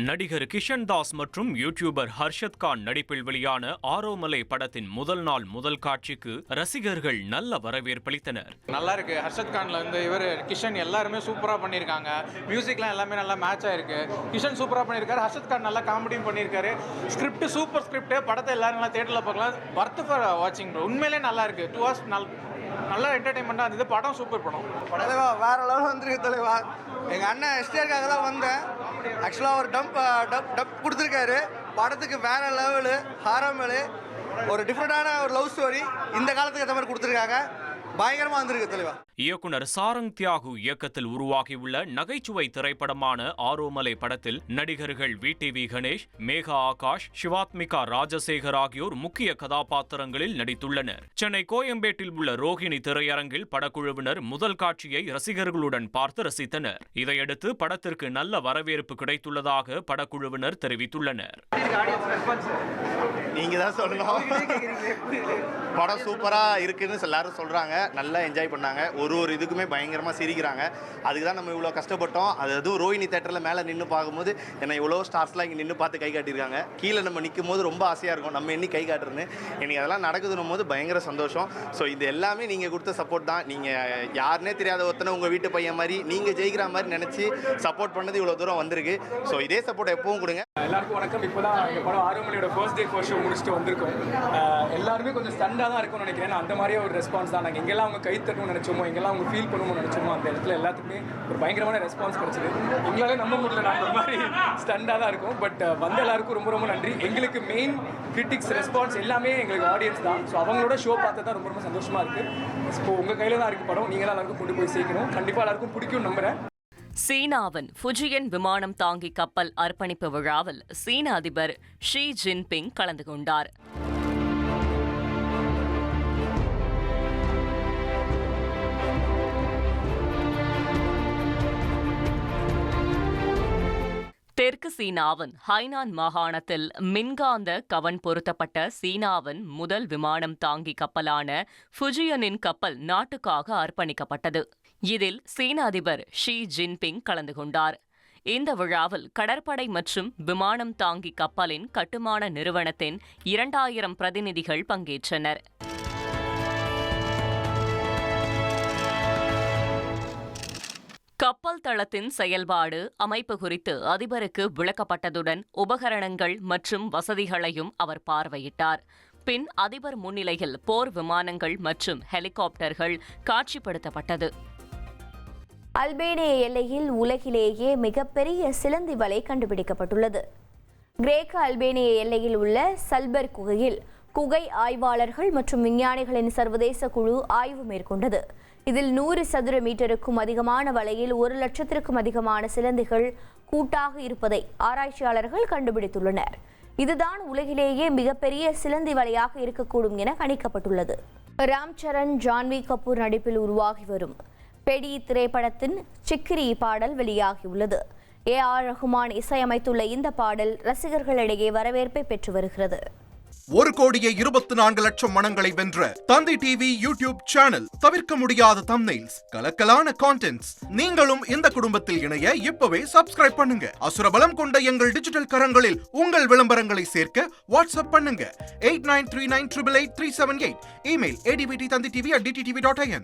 நடிகர் கிஷன் தாஸ் மற்றும் யூடியூபர் ஹர்ஷத் கான் நடிப்பில் வெளியான ஆரோமலை படத்தின் முதல் நாள் முதல் காட்சிக்கு ரசிகர்கள் நல்ல வரவேற்பளித்தனர். நல்லா இருக்கு. ஹர்ஷத் கான்ல இவர் கிஷன் எல்லாருமே சூப்பரா பண்ணியிருக்காங்க. மியூசிக்லாம் எல்லாமே நல்லா மேட்ச் ஆயிருக்கு. கிஷன் சூப்பரா பண்ணியிருக்காரு. ஹர்ஷத் கான் நல்லா காமெடியும் பண்ணியிருக்காரு. Script super script. படத்தை எல்லாரும் நல்லா தியேட்டர்ல பார்க்கலாம். வர்த் ஃபார் வாட்சிங். உண்மையிலே நல்லா இருக்கு. 2 hours நல்லா என்டர்டைன்மெண்ட்டாக இருந்தது. படம் சூப்பர் படம். தலைவா வேற லெவல் வந்துருக்கு தலைவா. எங்கள் அண்ணன் எஸ்டிஆருக்காக தான் வந்தேன். ஆக்சுவலாக ஒரு டப் கொடுத்துருக்காரு. படத்துக்கு வேற லெவலு ஹாரமேலு ஒரு டிஃப்ரெண்டான ஒரு லவ் ஸ்டோரி இந்த காலத்துக்கு ஏற்ற மாதிரி கொடுத்துருக்காங்க. பயங்கரமா வந்திருக்கு தலைவா. இயக்குனர் சாரங் தியாகு இயக்கத்தில் உருவாகியுள்ள நகைச்சுவை திரைப்படமான ஆரோமலை படத்தில் நடிகர்கள் VTV கணேஷ், மேகா ஆகாஷ், சிவாத்மிகா ராஜசேகர் ஆகியோர் முக்கிய கதாபாத்திரங்களில் நடித்துள்ளனர். சென்னை கோயம்பேட்டில் உள்ள ரோஹிணி திரையரங்கில் படக்குழுவினர் முதல் காட்சியை ரசிகர்களுடன் பார்த்து ரசித்தனர். இதையடுத்து படத்திற்கு நல்ல வரவேற்பு கிடைத்துள்ளதாக படக்குழுவினர் தெரிவித்துள்ளனர். நீங்க தான் சொல்லணும். படம் சூப்பரா இருக்குன்னு எல்லாரும் சொல்றாங்க. நல்லா என்ஜாய் பண்ணாங்க. ஒரு இதுக்குமே பயங்கரமா சிரிக்கிறாங்க. அதுக்கு தான் நம்ம இவ்வளோ கஷ்டப்பட்டோம். அதுவும் ரோஹிணி தேட்டரில் மேலே நின்று பார்க்கும்போது என்ன இவ்வளோ ஸ்டார்ஸ்லாம் இங்கே நின்று பார்த்து கை காட்டியிருக்காங்க. கீழே நம்ம நிற்கும் போது ரொம்ப ஆசையாக இருக்கும் நம்ம எண்ணி கை காட்டுறதுன்னு. எனக்கு அதெல்லாம் நடக்குதுன்னும் போது பயங்கர சந்தோஷம். ஸோ இது எல்லாமே நீங்கள் கொடுத்த சப்போர்ட் தான். நீங்கள் யாருன்னே தெரியாத ஒருத்தனை உங்கள் வீட்டு பையன் மாதிரி நீங்கள் ஜெயிக்கிற மாதிரி நினச்சி சப்போர்ட் பண்ணது இவ்வளோ தூரம் வந்திருக்கு. ஸோ இதே சப்போர்ட் எப்பவும் கொடுங்க. எல்லாருக்கும் வணக்கம். இப்போ தான் எங்கள் படம் ஆரோமலையோட ஃபர்ஸ்ட் டே ஃபர்ஸ்ட் ஷோ முடிச்சுட்டு வந்திருக்கோம். எல்லாருமே கொஞ்சம் ஸ்டண்டாக தான் இருக்கும்னு நினைக்கிறேன். அந்த மாதிரியே ஒரு ரெஸ்பான்ஸ் தான். நாங்கள் எங்கெல்லாம் அவங்க கை தட்டணும்னு நினச்சோமோ, எங்கெல்லாம் அவங்க ஃபீல் பண்ணணும்னு நினச்சோமோ அந்த இடத்துல எல்லாத்துக்குமே ஒரு பயங்கரமான ரெஸ்பான்ஸ் கிடைச்சிது. எங்களாலே நம்ப முடியல. நாங்கள் ஒரு மாதிரி ஸ்டண்டாக தான் இருக்கும். பட் வந்த எல்லாருக்கும் ரொம்ப ரொம்ப நன்றி. எங்களுக்கு மெயின் கிரிட்டிக்ஸ் ரெஸ்பான்ஸ் எல்லாமே எங்களுக்கு ஆடியன்ஸ் தான். ஸோ அவங்களோட ஷோ பார்த்து தான் ரொம்ப ரொம்ப சந்தோஷமாக இருக்குது. இப்போ உங்கள் கையில் தான் இருக்குது படம். நீங்கள் எல்லாருக்கும் கொண்டு போய் சேர்க்கணும். கண்டிப்பாக எல்லாருக்கும் பிடிக்கும் நம்புகிறேன். சீனாவின் ஃபுஜியன் விமானம் தாங்கி கப்பல் அர்ப்பணிப்பு விழாவில் சீன அதிபர் ஷி ஜின்பிங் கலந்து கொண்டார். தெற்கு சீனாவின் ஹைனான் மாகாணத்தில் மின்காந்த கவன் பொருத்தப்பட்ட சீனாவின் முதல் விமானம் தாங்கி கப்பலான ஃபுஜியனின் கப்பல் நாட்டுக்காக அர்ப்பணிக்கப்பட்டது. இதில் சீன அதிபர் ஷி ஜின்பிங் கலந்து கொண்டார். இந்த விழாவில் கடற்படை மற்றும் விமானம் தாங்கி கப்பலின் கட்டுமான நிறுவனத்தின் 2000 பிரதிநிதிகள் பங்கேற்றனர். கப்பல் தளத்தின் செயல்பாடு அமைப்பு குறித்து அதிபருக்கு விளக்கப்பட்டதுடன் உபகரணங்கள் மற்றும் வசதிகளையும் அவர் பார்வையிட்டார். பின் அதிபர் முன்னிலையில் போர் விமானங்கள் மற்றும் ஹெலிகாப்டர்கள் காட்சிப்படுத்தப்பட்டது. அல்பேனிய எல்லையில் உலகிலேயே மிகப்பெரிய சிலந்தி வலை கண்டுபிடிக்கப்பட்டுள்ளது. கிரேக்க அல்பேனிய எல்லையில் உள்ள சல்பர் குகையில் குகை ஆய்வாளர்கள் மற்றும் விஞ்ஞானிகளின் சர்வதேச குழு ஆய்வு மேற்கொண்டது. இதில் 100 சதுர மீட்டருக்கும் அதிகமான வலையில் 1 லட்சத்திற்கும் அதிகமான சிலந்திகள் கூட்டாக இருப்பதை ஆராய்ச்சியாளர்கள் கண்டுபிடித்துள்ளனர். இதுதான் உலகிலேயே மிகப்பெரிய சிலந்தி வலையாக இருக்கக்கூடும் என கணிக்கப்பட்டுள்ளது. ராம் சரண், ஜான்வி கபூர் நடிப்பில் உருவாகி வரும் பெடி திரைப்படத்தின் சிக்கிரி பாடல் வெளியாகியுள்ளது. AR ரஹ்மான் இசையமைத்துள்ள இந்த பாடல் ரசிகர்களிடையே வரவேற்பை பெற்று வருகிறது. 1,24,00,000 மனங்களை வென்ற தந்தி டிவி யூடியூப் சேனல். தவிர்க்க முடியாத தம்ப்நெயில்ஸ், கலக்கலான கான்டென்ட்ஸ். நீங்களும் இந்த குடும்பத்தில் இணைய இப்பவே சப்ஸ்கிரைப் பண்ணுங்க. அசுரபலம் கொண்ட எங்கள் டிஜிட்டல் கரங்களில் உங்கள் விளம்பரங்களை சேர்க்க வாட்ஸ்அப் பண்ணுங்க. 8939888378. Email advttanditv@dttv.in.